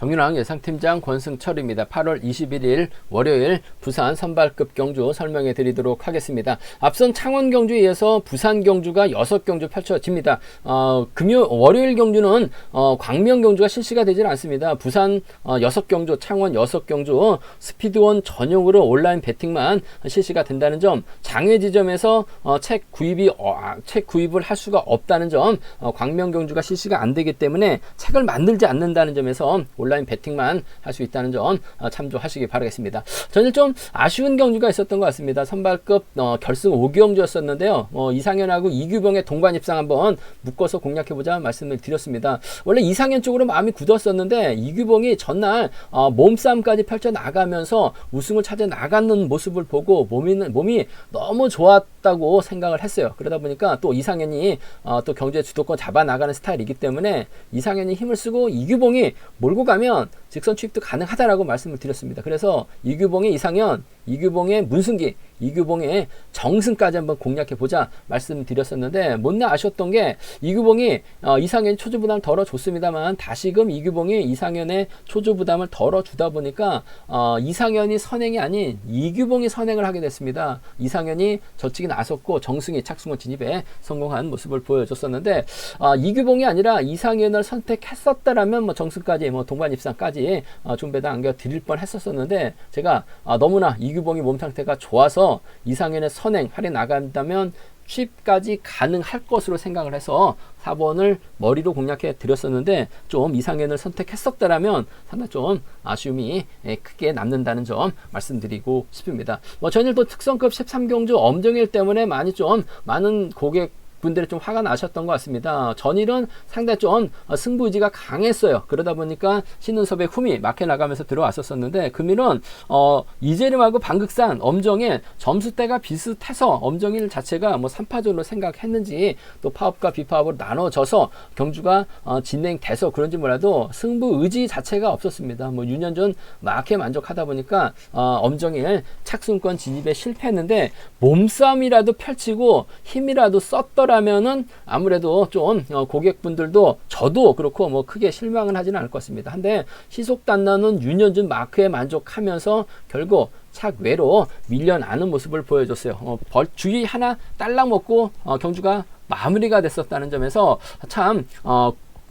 정윤왕 예상팀장 권승철입니다. 8월 21일 월요일 부산 선발급 경주 설명해 드리도록 하겠습니다. 앞선 창원 경주에 이어서 부산 경주가 6경주 펼쳐집니다. 월요일 경주는 광명 경주가 실시가 되질 않습니다. 부산 6경주, 창원 6경주 스피드원 전용으로 온라인 배팅만 실시가 된다는 점, 장외 지점에서 책 구입을 할 수가 없다는 점, 광명 경주가 실시가 안 되기 때문에 책을 만들지 않는다는 점에서 온라인 배팅만 할 수 있다는 점 참조하시기 바라겠습니다. 저는 좀 아쉬운 경주가 있었던 것 같습니다. 선발급 결승 5경주였었는데요. 이상현하고 이규봉의 동반 입상 한번 묶어서 공략해보자 말씀을 드렸습니다. 원래 이상현 쪽으로 마음이 굳었었는데 이규봉이 전날 몸싸움까지 펼쳐나가면서 우승을 찾아 나가는 모습을 보고 몸이 너무 좋았다고 생각을 했어요. 그러다 보니까 또 이상현이 또 경주의 주도권 잡아나가는 스타일이기 때문에 이상현이 힘을 쓰고 이규봉이 몰고 가면 직선 추입도 가능하다라고 말씀을 드렸습니다. 그래서 이규봉의 이상현, 이규봉의 문승기, 이규봉의 정승까지 한번 공략해보자 말씀드렸었는데, 못내 아쉬웠던 게 이규봉이 이상현이 초주부담을 덜어줬습니다만 다시금 이규봉이 이상현의 초주부담을 덜어주다 보니까 이상현이 선행이 아닌 이규봉이 선행을 하게 됐습니다. 이상현이 젖히기 나섰고 정승이 착승원 진입에 성공한 모습을 보여줬었는데, 이규봉이 아니라 이상현을 선택했었다라면 정승까지 동반 입상까지 좀 배당 안겨 드릴 뻔 했었었는데, 제가 너무나 이규봉이 몸 상태가 좋아서 이상현의 선행 할인 나간다면 취입까지 가능할 것으로 생각을 해서 4번을 머리로 공략해 드렸었는데, 좀 이상현을 선택했었다라면 상당히 좀 아쉬움이 크게 남는다는 점 말씀드리고 싶습니다. 전일도 특성급 13경주 엄정일 때문에 많은 분들이 좀 화가 나셨던 것 같습니다. 전일은 상당히 좀 승부 의지가 강했어요. 그러다 보니까 신은섭의 흠이 막혀 나가면서 들어왔었는데, 금일은 이재림하고 방극산, 엄정일 점수대가 비슷해서 엄정일 자체가 3파전으로 생각했는지 또 파업과 비파업으로 나눠져서 경주가 진행돼서 그런지 몰라도 승부 의지 자체가 없었습니다. 윤현준 막혀 만족하다 보니까 엄정일 착승권 진입에 실패했는데, 몸싸움이라도 펼치고 힘이라도 썼더라 면은 아무래도 좀 고객분들도 저도 그렇고 크게 실망은 하지는 않을 것 같습니다. 한데 시속단나는 윤현준 마크에 만족하면서 결국 착외로 밀려나는 모습을 보여줬어요. 주의 하나 딸랑 먹고 경주가 마무리가 됐었다는 점에서 참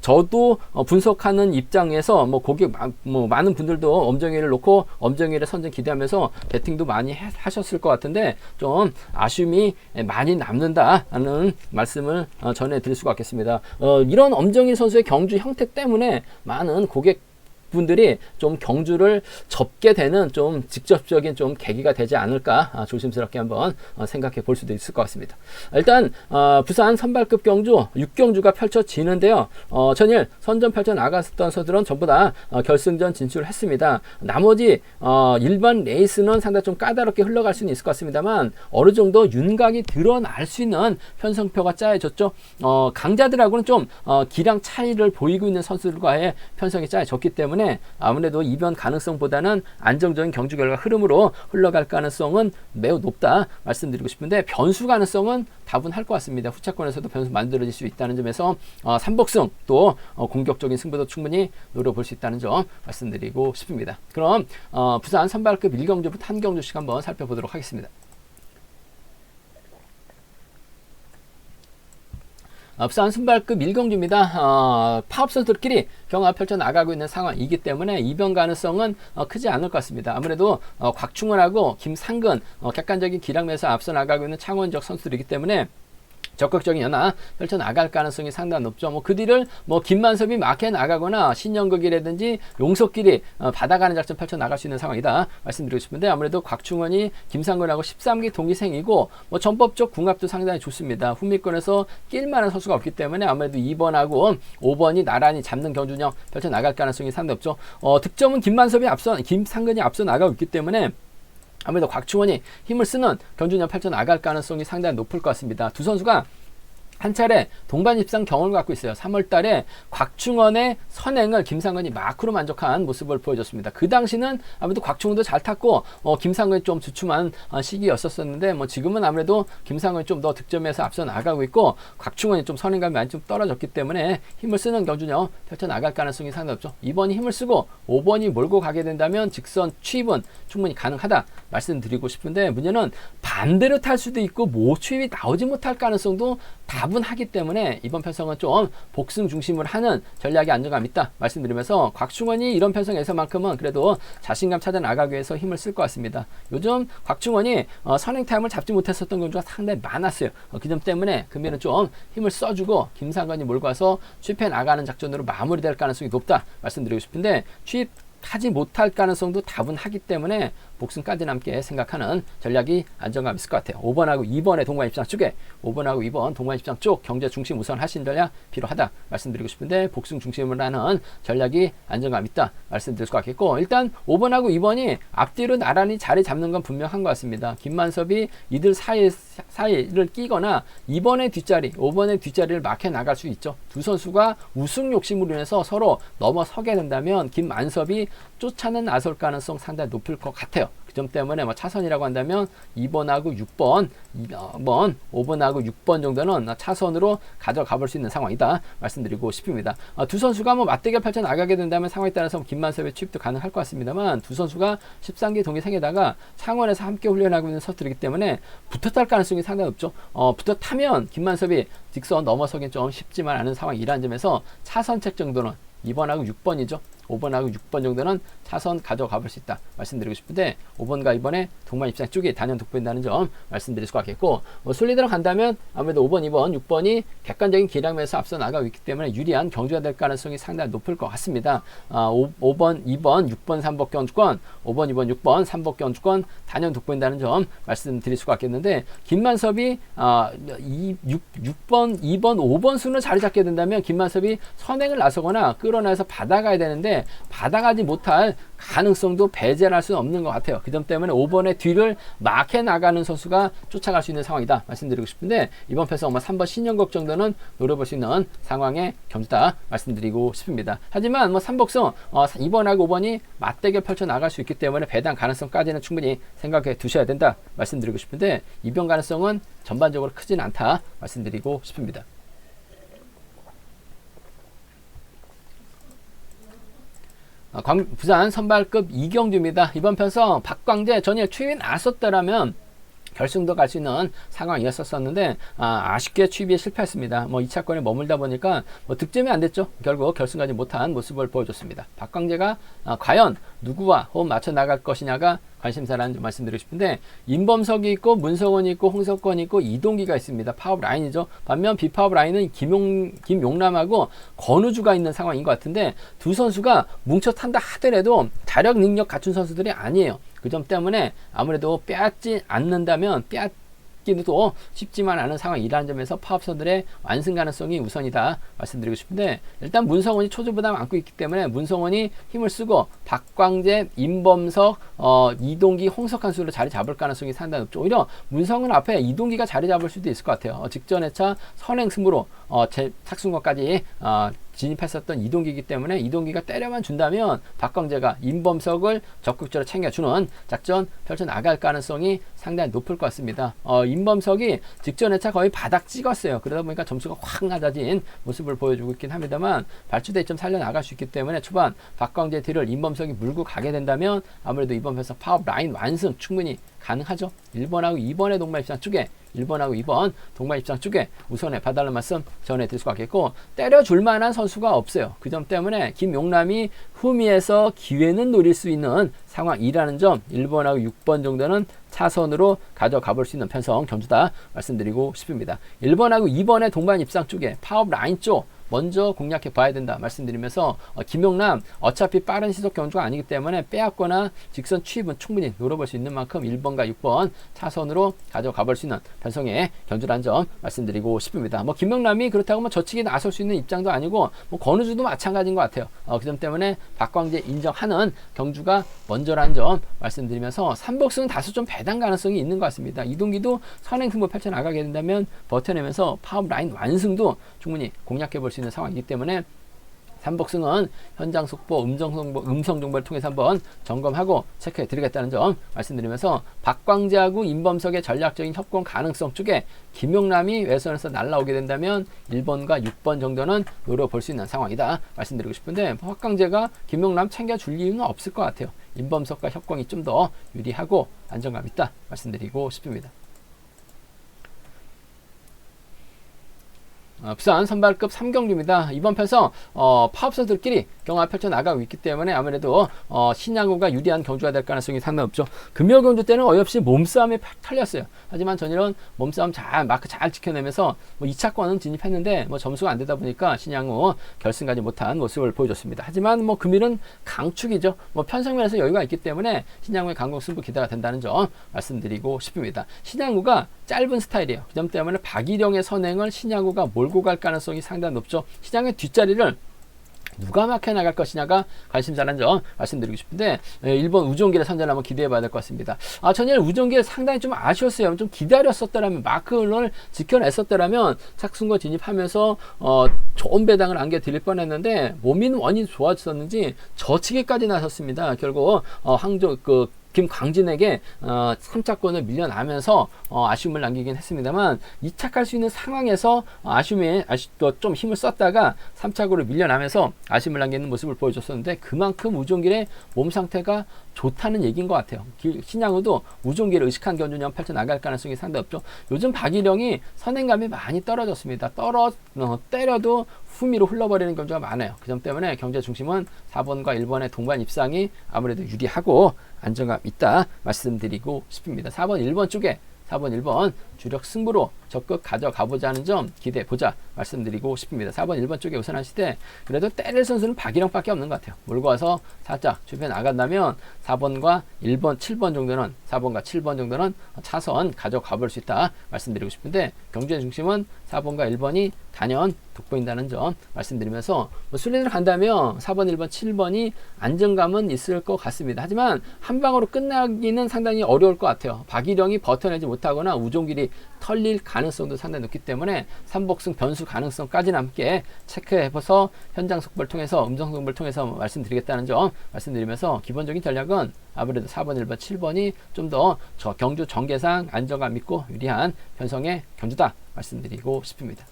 저도 분석하는 입장에서 많은 분들도 엄정일을 놓고 엄정일의 선전 기대하면서 배팅도 많이 하셨을 것 같은데, 좀 아쉬움이 많이 남는다는 말씀을 전해드릴 수가 있겠습니다. 이런 엄정일 선수의 경주 형태 때문에 많은 분들이 좀 경주를 접게 되는 좀 직접적인 좀 계기가 되지 않을까 조심스럽게 한번 생각해 볼 수도 있을 것 같습니다. 일단 부산 선발급 경주 6경주가 펼쳐지는데요. 전일 선전 펼쳐 나갔던 선수들은 전부 다 결승전 진출을 했습니다. 나머지 일반 레이스는 상당히 좀 까다롭게 흘러갈 수는 있을 것 같습니다만, 어느 정도 윤곽이 드러날 수 있는 편성표가 짜여졌죠. 강자들하고는 좀 기량 차이를 보이고 있는 선수들과의 편성이 짜여졌기 때문에 아무래도 이변 가능성보다는 안정적인 경주 결과 흐름으로 흘러갈 가능성은 매우 높다 말씀드리고 싶은데, 변수 가능성은 다분할 것 같습니다. 후차권에서도 변수 만들어질 수 있다는 점에서 삼복승 또 공격적인 승부도 충분히 노려볼 수 있다는 점 말씀드리고 싶습니다. 그럼 부산 선발급 1경주부터 한 경주씩 한번 살펴보도록 하겠습니다. 부산 선발급 1경주입니다. 파업 선수들끼리 경합 펼쳐 나가고 있는 상황이기 때문에 이변 가능성은 크지 않을 것 같습니다. 아무래도 곽충원하고 김상근 객관적인 기량면에서 앞서 나가고 있는 창원적 선수들이기 때문에 적극적인 연합 펼쳐 나갈 가능성이 상당히 높죠. 그 뒤를 김만섭이 막혀 나가거나 신영극이라든지 용석길이 받아가는 작전 펼쳐 나갈 수 있는 상황이다 말씀드리고 싶은데, 아무래도 곽충원이 김상근하고 13기 동기생이고 전법적 궁합도 상당히 좋습니다. 후미권에서 낄만한 선수가 없기 때문에 아무래도 2번하고 5번이 나란히 잡는 경주령 펼쳐 나갈 가능성이 상당히 높죠. 득점은 김상근이 앞서 나가고 있기 때문에 아무래도 곽충원이 힘을 쓰는 경주년 펼쳐 나갈 가능성이 상당히 높을 것 같습니다. 두 선수가 한 차례 동반 입상 경험을 갖고 있어요. 3월 달에 곽충원의 선행을 김상근이 마크로 만족한 모습을 보여줬습니다. 그 당시는 아무래도 곽충원도 잘 탔고 김상근이 좀 주춤한 시기였었는데 뭐 지금은 아무래도 김상근이 좀 더 득점에서 앞서 나가고 있고 곽충원이 좀 선행감이 많이 좀 떨어졌기 때문에 힘을 쓰는 경주력 펼쳐 나갈 가능성이 상당히 높죠. 2번이 힘을 쓰고 5번이 몰고 가게 된다면 직선 추입은 충분히 가능하다 말씀드리고 싶은데, 문제는 반대로 탈 수도 있고 모추입이 나오지 못할 가능성도 다분하기 때문에 이번 편성은 좀 복승 중심으로 하는 전략이 안정감 있다 말씀드리면서, 곽충원이 이런 편성에서만큼은 그래도 자신감 찾아 나가기 위해서 힘을 쓸 것 같습니다. 요즘 곽충원이 선행 타임을 잡지 못했었던 경우가 상당히 많았어요. 그 점 때문에 금일은 좀 힘을 써주고 김상근이 몰고 와서 취입해 나가는 작전으로 마무리될 가능성이 높다 말씀드리고 싶은데, 취입하지 못할 가능성도 다분하기 때문에 복승까지 남게 생각하는 전략이 안정감 있을 것 같아요. 5번하고 2번의 동반 입장 쪽에 5번하고 2번 동반 입장 쪽 경제 중심 우선 하신 전략 필요하다 말씀드리고 싶은데, 복승 중심으로 하는 전략이 안정감 있다 말씀드릴 수 같겠고, 일단 5번하고 2번이 앞뒤로 나란히 자리 잡는 건 분명한 것 같습니다. 김만섭이 이들 사이를 끼거나 2번의 뒷자리, 5번의 뒷자리를 막혀 나갈 수 있죠. 두 선수가 우승 욕심으로 인해서 서로 넘어서게 된다면 김만섭이 쫓아는 나설 가능성 상당히 높을 것 같아요. 그 점 때문에 뭐 차선이라고 한다면 2번하고 6번, 5번하고 6번 정도는 차선으로 가져가 볼 수 있는 상황이다 말씀드리고 싶습니다. 두 선수가 뭐 맞대결 펼쳐 나가게 된다면 상황에 따라서 김만섭의 취입도 가능할 것 같습니다만, 두 선수가 13기 동기생에다가 창원에서 함께 훈련하고 있는 선수들이기 때문에 붙어 탈 가능성이 상당히 높죠. 붙어 타면 김만섭이 직선 넘어서긴 좀 쉽지만 않은 상황이라는 점에서 차선책 정도는 2번하고 6번이죠. 5번하고 6번 정도는 차선 가져가 볼 수 있다 말씀드리고 싶은데, 5번과 2번의 동반 입장 쪽이 단연 돋보인다는 점 말씀드릴 수가 있겠고, 순리대로 간다면 아무래도 5번, 2번, 6번이 객관적인 기량에서 앞서 나가고 있기 때문에 유리한 경주가 될 가능성이 상당히 높을 것 같습니다. 5번, 2번, 6번, 3번 경주권, 5번, 2번, 6번, 3번 경주권 단연 돋보인다는 점 말씀드릴 수가 있겠는데, 김만섭이 6번, 2번, 5번 순으로 자리 잡게 된다면 김만섭이 선행을 나서거나 끌어내서 받아가야 되는데 받아가지 못할 가능성도 배제할 수는 없는 것 같아요. 그 점 때문에 5번의 뒤를 막해 나가는 선수가 쫓아갈 수 있는 상황이다 말씀드리고 싶은데, 이번 패스 3번 신영국 정도는 노려볼 수 있는 상황의 경주다 말씀드리고 싶습니다. 하지만 뭐 3복승 2번하고 5번이 맞대결 펼쳐 나갈 수 있기 때문에 배당 가능성까지는 충분히 생각해 두셔야 된다 말씀드리고 싶은데, 이변 가능성은 전반적으로 크지는 않다 말씀드리고 싶습니다. 부산 선발급 이경주입니다. 이번 편성 박광재 전일 취입이 나섰더라면 결승도 갈 수 있는 상황이었었는데 아쉽게 취입에 실패했습니다. 2차권에 머물다 보니까 득점이 안 됐죠. 결국 결승 가지 못한 모습을 보여줬습니다. 박광재가 과연 누구와 호흡 맞춰 나갈 것이냐가 관심사라는 점 말씀드리고 싶은데, 임범석이 있고 문성원이 있고 홍석권이 있고 이동기가 있습니다. 파업 라인이죠. 반면 비파업 라인은 김용남하고 권우주가 있는 상황인 것 같은데, 두 선수가 뭉쳐 탄다 하더라도 자력 능력 갖춘 선수들이 아니에요. 그 점 때문에 아무래도 빼앗지 않는다면 빼앗기도 쉽지만 않은 상황이라는 점에서 파업선들의 완승 가능성이 우선이다 말씀드리고 싶은데, 일단 문성원이 초조부담 안고 있기 때문에 문성원이 힘을 쓰고 박광재, 임범석, 이동기, 홍석한 수로 자리 잡을 가능성이 상당히 높죠. 오히려 문성원 앞에 이동기가 자리 잡을 수도 있을 것 같아요. 직전 회차 선행 승부로 탁승권까지 진입했었던 이동기이기 때문에 이동기가 때려만 준다면 박광재가 임범석을 적극적으로 챙겨주는 작전 펼쳐 나갈 가능성이 상당히 높을 것 같습니다. 임범석이 직전 회차 거의 바닥 찍었어요. 그러다 보니까 점수가 확 낮아진 모습을 보여주고 있긴 합니다만, 발주대 점 살려나갈 수 있기 때문에 초반 박광재 뒤를 임범석이 물고 가게 된다면 아무래도 이번 편에서 파업 라인 완승 충분히 가능하죠. 1번하고 2번의 동반 입장 쪽에 1번하고 2번 동반 입장 쪽에 우선에 봐달라는 말씀 전해드릴 수가 있겠고, 때려줄 만한 선수가 없어요. 그 점 때문에 김용남이 후미에서 기회는 노릴 수 있는 상황이라는 점, 1번하고 6번 정도는 차선으로 가져가 볼 수 있는 편성 경주다 말씀드리고 싶습니다. 1번하고 2번의 동반 입장 쪽에 파업 라인 쪽 먼저 공략해 봐야 된다 말씀드리면서 김용남 어차피 빠른 시속 경주가 아니기 때문에 빼앗거나 직선 추입은 충분히 노려볼 수 있는 만큼 1번과 6번 차선으로 가져가 볼 수 있는 편성의 경주라는 점 말씀드리고 싶습니다. 뭐 김명남이 그렇다고 뭐 저측에 나설 수 있는 입장도 아니고 뭐 권우주도 마찬가지인 것 같아요. 그 점 때문에 박광재 인정하는 경주가 먼저라는 점 말씀드리면서 3복승은 다소 좀 배당 가능성이 있는 것 같습니다. 이동기도 선행 승부 펼쳐나가게 된다면 버텨내면서 파업 라인 완승도 충분히 공략해 볼 수 있는 상황이기 때문에 3복승은 현장 속보, 음성 정보를 통해서 한번 점검하고 체크해 드리겠다는 점 말씀드리면서 박광재하고 임범석의 전략적인 협공 가능성 쪽에 김용남이 외선에서 날라오게 된다면 1번과 6번 정도는 노려볼 수 있는 상황이다 말씀드리고 싶은데 박광재가 김용남 챙겨줄 이유는 없을 것 같아요. 임범석과 협공이 좀 더 유리하고 안정감 있다 말씀드리고 싶습니다. 부산 선발급 3경주입니다. 이번 편성 파업선수들끼리 경합 펼쳐나가고 있기 때문에 아무래도 신양호가 유리한 경주가 될 가능성이 상당히 높죠. 금요 경주 때는 어이없이 몸싸움에 털렸어요. 하지만 전일은 몸싸움 마크 잘 지켜내면서 뭐 2차권은 진입했는데 뭐 점수가 안 되다 보니까 신양호 결승 가지 못한 모습을 보여줬습니다. 하지만 뭐 금일은 강축이죠. 뭐 편성면에서 여유가 있기 때문에 신양호의 강공 승부 기대가 된다는 점 말씀드리고 싶습니다. 신양호가 짧은 스타일이에요. 그 점 때문에 박일영의 선행을 신양호가 몰고 갈 가능성이 상당히 높죠. 시장의 뒷자리를 누가 막혀 나갈 것이냐가 관심사라는 점 말씀드리고 싶은데 1번 우종길의 선전을 한번 기대해 봐야 될 것 같습니다. 전일 우종길 상당히 좀 아쉬웠어요. 좀 기다렸었더라면 마크를 지켜냈었더라면 착순거 진입하면서 좋은 배당을 안겨 드릴 뻔했는데 몸인 원인 좋아졌는지 저치기까지 나섰습니다. 결국 항저 김광진에게 3차권을 밀려나면서 아쉬움을 남기긴 했습니다만 2차 갈 수 있는 상황에서 아쉬움에 또 좀 힘을 썼다가 3차고를 밀려나면서 아쉬움을 남기는 모습을 보여줬었는데 그만큼 우종길의 몸 상태가 좋다는 얘기인 것 같아요. 신양호도 우종길을 의식한 경주년 펼쳐나갈 가능성이 상당히 없죠. 요즘 박일영이 선행감이 많이 떨어졌습니다. 때려도 후미로 흘러버리는 경주가 많아요. 그 점 때문에 경제 중심은 4번과 1번의 동반 입상이 아무래도 유리하고 안정감 있다 말씀드리고 싶습니다. 4번 1번 쪽에 4번 1번 주력 승부로 적극 가져가보자 하는 점 기대해보자 말씀드리고 싶습니다. 4번 1번 쪽에 우선하시되 그래도 때릴 선수는 박일영밖에 없는 것 같아요. 몰고 와서 살짝 주변에 나간다면 4번과 1번 7번 정도는 4번과 7번 정도는 차선 가져가볼 수 있다 말씀드리고 싶은데 경주의 중심은 4번과 1번이 단연 돋보인다는 점 말씀드리면서 순리대로 간다면 4번 1번 7번이 안정감은 있을 것 같습니다. 하지만 한 방으로 끝나기는 상당히 어려울 것 같아요. 박일영이 버텨내지 못하거나 우종길이 털릴 가능성도 상당히 높기 때문에 3복승 변수 가능성까지는 함께 체크해서 현장 속보를 통해서 음성 정보를 통해서 말씀드리겠다는 점 말씀드리면서 기본적인 전략은 아무래도 4번 1번 7번이 좀 더 경주 전개상 안정감 있고 유리한 편성의 경주다 말씀드리고 싶습니다.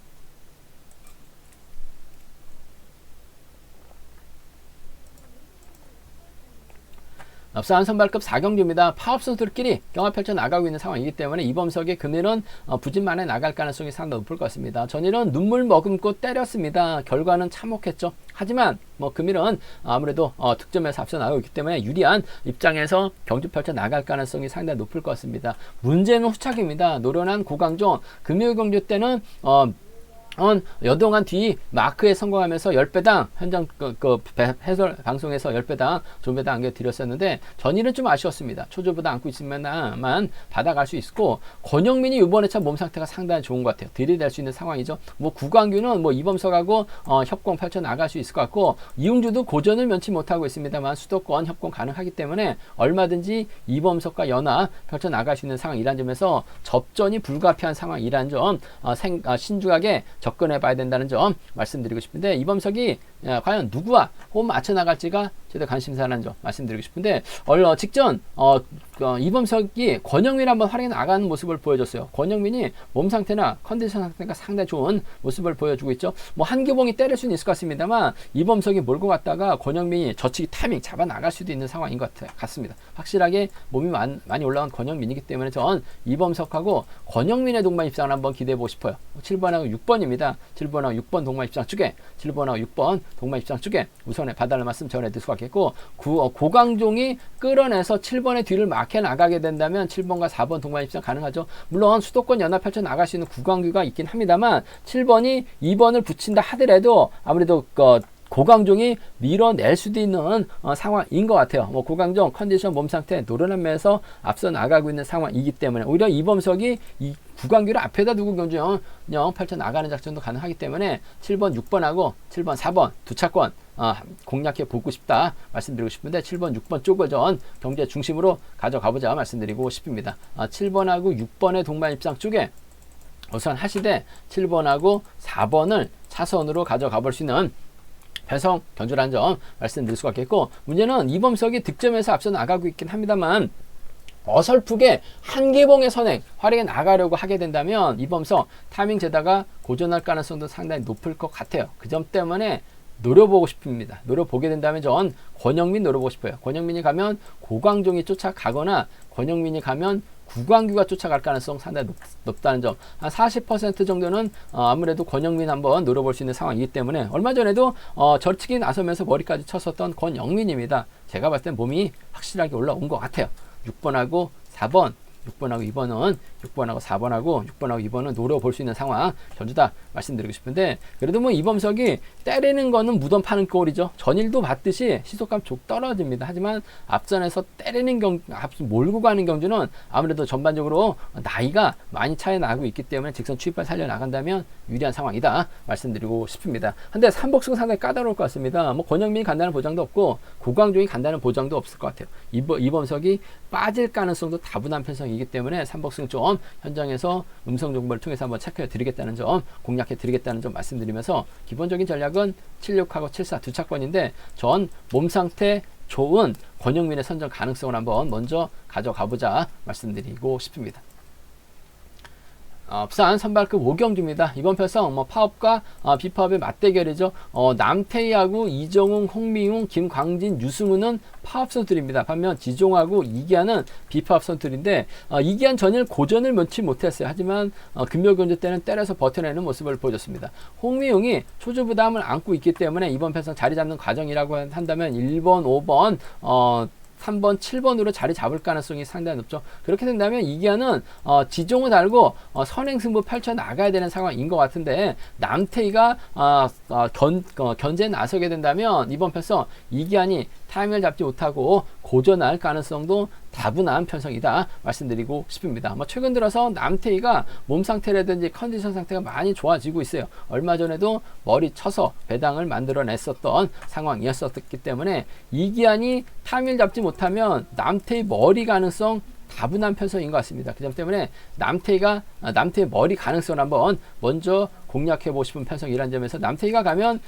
부산 선발급 4경주입니다. 파업 선수들끼리 경합 펼쳐 나가고 있는 상황이기 때문에 이범석의 금일은 부진만에 나갈 가능성이 상당히 높을 것 같습니다. 전일은 눈물 머금고 때렸습니다. 결과는 참혹했죠. 하지만 금일은 아무래도 득점에서 앞서 나가고 있기 때문에 유리한 입장에서 경주 펼쳐 나갈 가능성이 상당히 높을 것 같습니다. 문제는 후착입니다. 노련한 고강종 금일 경주 때는 여동안 뒤 마크에 성공하면서 10배당 현장 해설 방송에서 10배당 좋은 배당 안겨드렸었는데 전일은 좀 아쉬웠습니다. 초조보다 안고 있으면만 받아갈 수 있고 권영민이 이번에 참 몸 상태가 상당히 좋은 것 같아요. 들이댈 수 있는 상황이죠. 구광규는 이범석하고 협공 펼쳐 나갈 수 있을 것 같고 이웅주도 고전을 면치 못하고 있습니다만 수도권 협공 가능하기 때문에 얼마든지 이범석과 연합 펼쳐 나갈 수 있는 상황이란 점에서 접전이 불가피한 상황이란 점 신중하게 접근해 봐야 된다는 점 말씀드리고 싶은데 이범석이 과연 누구와 호흡 맞춰 나갈지가 제도 관심사라는 점 말씀드리고 싶은데 직전 이범석이 권영민 한번 활용해 나가는 모습을 보여줬어요. 권영민이 몸 상태나 컨디션 상태가 상당히 좋은 모습을 보여주고 있죠. 한교봉이 때릴 수는 있을 것 같습니다만 이범석이 몰고 갔다가 권영민이 저치기 타이밍 잡아 나갈 수도 있는 상황인 것 같습니다. 확실하게 몸이 많이 올라간 권영민이기 때문에 전 이범석하고 권영민의 동반 입상을 한번 기대해 보고 싶어요. 7번하고 6번입니다. 7번하고 6번 동반 입상 쪽에 7번하고 6번 동반 입장 쪽에 우선에 봐달라는 말씀 전해드릴 수가 있겠고, 고강종이 끌어내서 7번의 뒤를 막혀 나가게 된다면 7번과 4번 동반 입장 가능하죠. 물론 수도권 연합 펼쳐 나갈 수 있는 구강규가 있긴 합니다만 7번이 2번을 붙인다 하더라도 아무래도 고강종이 밀어낼 수도 있는 상황인 것 같아요. 뭐 고강종 컨디션 몸 상태 노련한 면에서 앞서 나가고 있는 상황이기 때문에 오히려 이범석이 이 구강규를 앞에다 두고 경주형 펼쳐 나가는 작전도 가능하기 때문에 7번, 6번하고 7번, 4번 두 차권 공략해 보고 싶다 말씀드리고 싶은데 7번, 6번 쪽을 전 경제 중심으로 가져가보자 말씀드리고 싶습니다. 7번하고 6번의 동반 입장 쪽에 우선 하시되 7번하고 4번을 차선으로 가져가 볼 수 있는 배성 경주라는 점 말씀드릴 수가 있겠고, 문제는 이범석이 득점에서 앞서 나가고 있긴 합니다만 어설프게 한계봉의 선행 활약에 나가려고 하게 된다면 이범석 타이밍 재다가 고전할 가능성도 상당히 높을 것 같아요. 그 점 때문에 노려보고 싶습니다. 노려보게 된다면 전 권영민 노려보고 싶어요. 권영민이 가면 고강종이 쫓아가거나 권영민이 가면 구강규가 쫓아갈 가능성 상당히 높다는 점. 한 40% 정도는 아무래도 권영민 한번 노려볼 수 있는 상황이기 때문에 얼마 전에도 절치기 나서면서 머리까지 쳤었던 권영민입니다. 제가 봤을 땐 몸이 확실하게 올라온 것 같아요. 6번하고 4번 6번하고 2번은 6번하고 4번하고 6번하고 2번은 노려볼 수 있는 상황 전주다 말씀드리고 싶은데, 그래도 뭐 이범석이 때리는 거는 무덤 파는 꼴이죠. 전일도 봤듯이 시속감 쭉 떨어집니다. 하지만 앞선에서 때리는 몰고 가는 경주는 아무래도 전반적으로 나이가 많이 차이 나고 있기 때문에 직선 추입발 살려 나간다면 유리한 상황이다 말씀드리고 싶습니다. 근데 삼복승 상당히 까다로울 것 같습니다. 뭐 권영민이 간다는 보장도 없고 고강종이 간다는 보장도 없을 것 같아요. 이범석이 빠질 가능성도 다분한 편성이기 때문에 삼복승 좀 현장에서 음성 정보를 통해서 한번 체크해 드리겠다는 점, 공략해 드리겠다는 점 말씀드리면서 기본적인 전략은 76하고 74 두 차권인데 전 몸 상태 좋은 권영민의 선정 가능성을 한번 먼저 가져가 보자 말씀드리고 싶습니다. 부산 선발급 5경주입니다. 이번 편성 파업과 비파업의 맞대결이죠. 남태희하고 이정웅, 홍미웅, 김광진, 유승우는 파업 선수들입니다. 반면 지종하고 이기환은 비파업 선수들인데 이기환 전일 고전을 면치 못했어요. 하지만 금요경주 때는 때려서 버텨내는 모습을 보여줬습니다. 홍미웅이 초조 부담을 안고 있기 때문에 이번 편성 자리 잡는 과정이라고 한다면 1번, 5번 3번, 7번으로 자리 잡을 가능성이 상당히 높죠. 그렇게 된다면 이기환은 지종을 달고 선행승부 펼쳐 나가야 되는 상황인 것 같은데 남태희가 견제에 나서게 된다면 이번 편성 이기환이 타이밍을 잡지 못하고 고전할 가능성도 다분한 편성이다 말씀드리고 싶습니다. 최근 들어서 남태희가 몸 상태라든지 컨디션 상태가 많이 좋아지고 있어요. 얼마 전에도 머리 쳐서 배당을 만들어냈었던 상황이었었기 때문에 이기환이 타이밍을 잡지 못하면 남태희 머리 가능성 다분한 편성인 것 같습니다. 그 점 때문에 남태희의 머리 가능성을 한번 먼저 공략해보고 싶은 편성이라는 점에서 남태희가 가면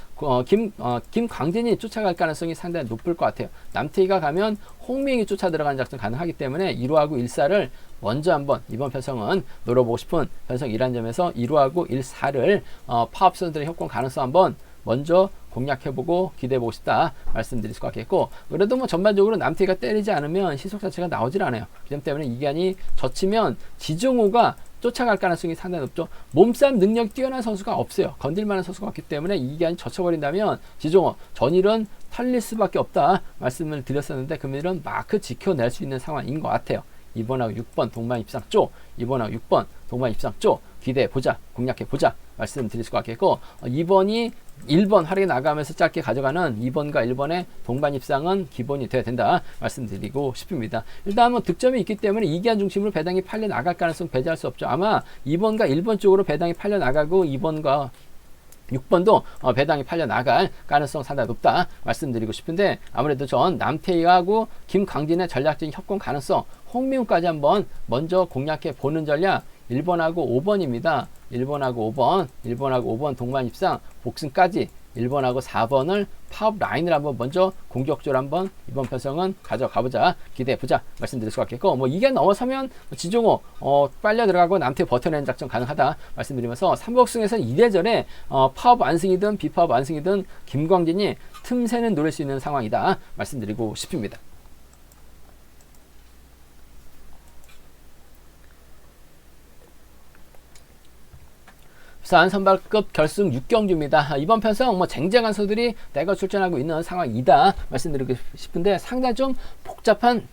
김광진이 쫓아갈 가능성이 상당히 높을 것 같아요. 남태희가 가면 홍명이 쫓아 들어가는 작전 가능하기 때문에 1호하고 1사를 먼저 한번 이번 편성은 노려보고 싶은 편성이라는 점에서 1호하고 1사를 파업 선수들의 협공 가능성 한번 먼저 공략해보고 기대해보고 싶다 말씀드릴 수가 있겠고, 그래도 전반적으로 남태희가 때리지 않으면 시속 자체가 나오질 않아요. 그 점 때문에 이기환이 젖히면 지종호가 쫓아갈 가능성이 상당히 높죠. 몸싸움 능력 뛰어난 선수가 없어요. 건들만한 선수가 없기 때문에 이기환이 젖혀버린다면 지종호 전일은 털릴 수밖에 없다 말씀을 드렸었는데 금일은 마크 지켜낼 수 있는 상황인 것 같아요. 2번하고 6번 동반 입상 쪽, 2번하고 6번 동반 입상 쪽 기대해보자, 공략해보자 말씀드릴 수가 있겠고, 2번이 1번 활약에 나가면서 짧게 가져가는 2번과 1번의 동반 입상은 기본이 돼야 된다 말씀드리고 싶습니다. 일단 득점이 있기 때문에 이기환 중심으로 배당이 팔려 나갈 가능성 배제할 수 없죠. 아마 2번과 1번 쪽으로 배당이 팔려 나가고 2번과 6번도 배당이 팔려 나갈 가능성 상당히 높다 말씀드리고 싶은데, 아무래도 전 남태희하고 김광진의 전략적인 협공 가능성, 홍미웅까지 한번 먼저 공략해 보는 전략 1번하고 5번입니다. 1번하고 5번, 1번하고 5번 동반 입상, 복승까지 1번하고 4번을 파업 라인을 한번 먼저 공격적으로 한번 이번 편성은 가져가보자, 기대해보자 말씀드릴 수가 있겠고, 이게 넘어서면 지종호 빨려 들어가고 남태 버텨내는 작전 가능하다 말씀드리면서 3복승에서는 이래저래 파업 완승이든 비파업 완승이든 김광진이 틈새는 노릴 수 있는 상황이다 말씀드리고 싶습니다. 부산 선발급 결승 6경주입니다. 이번 편성 뭐 쟁쟁한 선수들이 대거 출전하고 있는 상황이다 말씀드리고 싶은데 상당히 좀 복잡한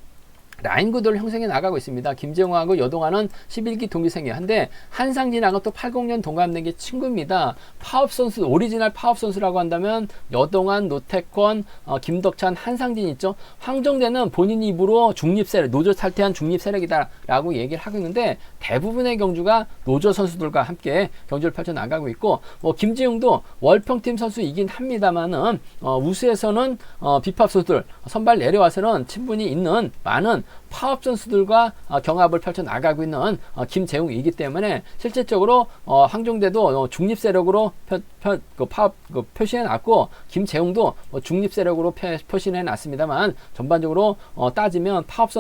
라인 구도를 형성해 나가고 있습니다. 김재웅하고 여동환은 11기 동기생이에요. 한데 한상진하고 또 80년 동갑된 게 친구입니다. 파업 선수, 오리지널 파업 선수라고 한다면 여동환, 노태권, 김덕찬, 한상진 있죠. 황정대는 본인 입으로 중립세력, 노조 탈퇴한 중립세력이다라고 얘기를 하고 있는데 대부분의 경주가 노조 선수들과 함께 경주를 펼쳐 나가고 있고 김지웅도 월평팀 선수이긴 합니다만은 우수에서는 비팝 선수들 선발 내려와서는 친분이 있는 많은 파업 선수들과 경합을 펼쳐 나가고 있는 김재웅이기 때문에 실질적으로 황종대도 중립 세력으로 파업 표시해 놨고 김재웅도 중립 세력으로 표시해 놨습니다만 전반적으로 따지면 파업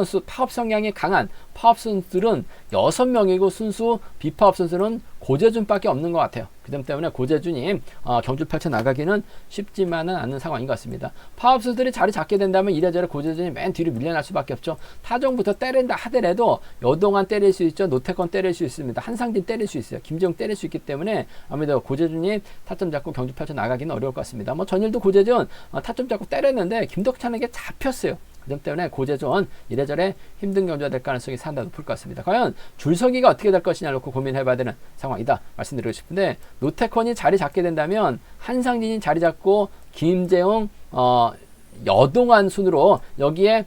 성향이 강한 파업 선수들은 6명이고 순수 비파업 선수는 고재준밖에 없는 것 같아요. 그 점 때문에 고재준이 경주 펼쳐 나가기는 쉽지만은 않은 상황인 것 같습니다. 파업 선수들이 자리 잡게 된다면 이래저래 고재준이 맨 뒤로 밀려날 수밖에 없죠. 타종부터 때린다 하더라도 여동안 때릴 수 있죠. 노태권 때릴 수 있습니다. 한상진 때릴 수 있어요. 김재웅 때릴 수 있기 때문에 아무래도 고재준이 타점 잡고 경주 펼쳐 나가기는 어려울 것 같습니다. 전일도 고재준 타점 잡고 때렸는데 김덕찬에게 잡혔어요. 그 점 때문에 고재준 이래저래 힘든 경주가 될 가능성이 상당히 높을 것 같습니다. 과연 줄서기가 어떻게 될 것이냐 놓고 고민해봐야 되는 상황이다 말씀드리고 싶은데 노태권이 자리 잡게 된다면 한상진이 자리 잡고 김재웅 여동안 순으로 여기에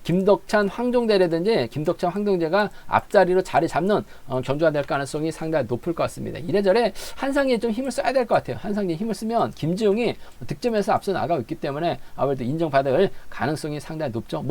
김덕찬 황종대라든지 김덕찬 황종대가 앞자리로 자리 잡는 경주가 될 가능성이 상당히 높을 것 같습니다. 이래저래 한상진이 좀 힘을 써야 될 것 같아요. 한상진이 힘을 쓰면 김지웅이 득점에서 앞서 나가고 있기 때문에 아무래도 인정받을 가능성이 상당히 높죠.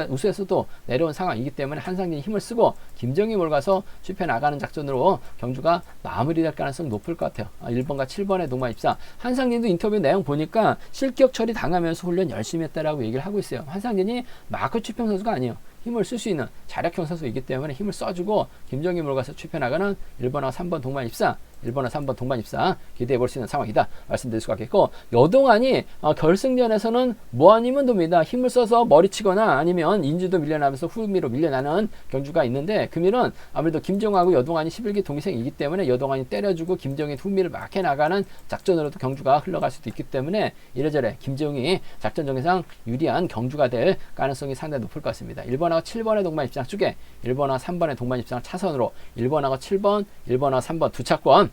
우수에서도 내려온 상황이기 때문에 한상진이 힘을 쓰고 김지웅이 몰가서 슈퍼 나가는 작전으로 경주가 마무리될 가능성이 높을 것 같아요. 1번과 7번의 동반 입상. 한상진도 인터뷰 내용 보니까 실격 처리 당하면서 훈련 열심히 했다라고 얘기를 하고 있어요. 한상진이 마크 취평 선수가 아니에요. 힘을 쓸 수 있는 자력형 선수이기 때문에 힘을 써주고 김정희 몰가서 취평나가는 1번과 3번 동반 입상 1번과 3번 동반 입상 기대해 볼 수 있는 상황이다 말씀드릴 수가 있겠고 여동안이 결승전에서는 뭐 아니면 돕니다. 힘을 써서 머리 치거나 아니면 인지도 밀려나면서 후미로 밀려나는 경주가 있는데 금일은 아무래도 김정하고 여동안이 11기 동기생이기 때문에 여동안이 때려주고 김정희 후미를 막해 나가는 작전으로도 경주가 흘러갈 수도 있기 때문에 이래저래 김재웅이 작전 정해상 유리한 경주가 될 가능성이 상당히 높을 것 같습니다. 1번하고 7번의 동반 입상 쪽에 1번하고 3번의 동반 입상 차선으로 1번하고 7번, 1번하고 3번 두 차권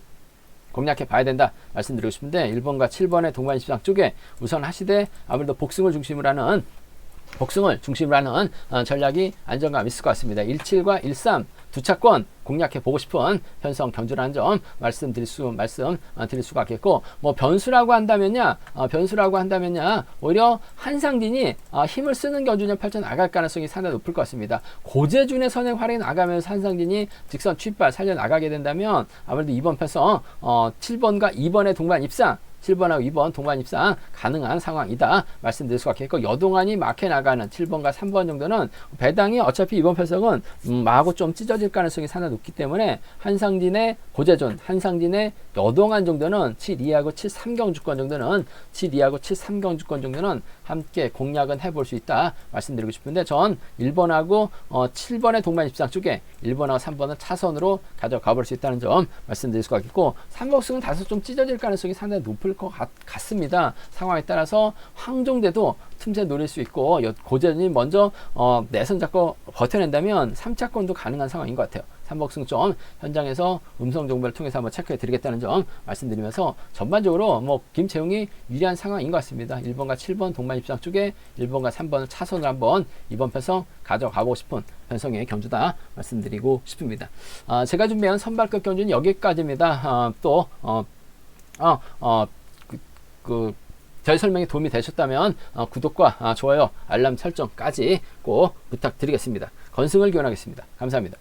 공략해 봐야 된다 말씀드리고 싶은데 1번과 7번의 동반 입상 쪽에 우선 하시되 아무래도 복승을 중심으로 하는 전략이 안정감 있을 것 같습니다. 17과 13 두 차권 공략해 보고 싶은 편성 경주라는 점 말씀드릴 수가 있겠고 변수라고 한다면야 오히려 한상진이 힘을 쓰는 경주를 펼쳐 나갈 가능성이 상당히 높을 것 같습니다. 고재준의 선행 활약이 나가면서 한상진이 직선 취발 살려 나가게 된다면 아무래도 이번 편성 7번과 2번의 동반 입상 7번하고 2번 동반 입상 가능한 상황이다 말씀드릴 수가 있겠고 여동안이 막혀 나가는 7번과 3번 정도는 배당이 어차피 이번 편성은 마구 좀 찢어질 가능성이 상당히 높기 때문에 한상진의 고재준, 한상진의 여동안 정도는 7-2하고 7-3경주권 정도는 함께 공략은 해볼 수 있다 말씀드리고 싶은데 전 1번하고 7번의 동반 입상 쪽에 1번하고 3번은 차선으로 가져가 볼 수 있다는 점 말씀드릴 수가 있겠고 3복승은 다소 좀 찢어질 가능성이 상당히 높을 것 같습니다. 상황에 따라서 황종대도 틈새 노릴 수 있고 고재준이 먼저 내선 잡고 버텨낸다면 3차권도 가능한 상황인 것 같아요. 3복승 좀 현장에서 음성 정보를 통해서 한번 체크해 드리겠다는 점 말씀드리면서 전반적으로 김재웅이 유리한 상황인 것 같습니다. 1번과 7번 동반 입상 쪽에 1번과 3번을 차선으로 한번 이번 편성 가져가고 싶은 편성의 경주다 말씀드리고 싶습니다. 제가 준비한 선발급 경주는 여기까지입니다. 저희 설명이 도움이 되셨다면 구독과 좋아요, 알람 설정까지 꼭 부탁드리겠습니다. 건승을 기원하겠습니다. 감사합니다.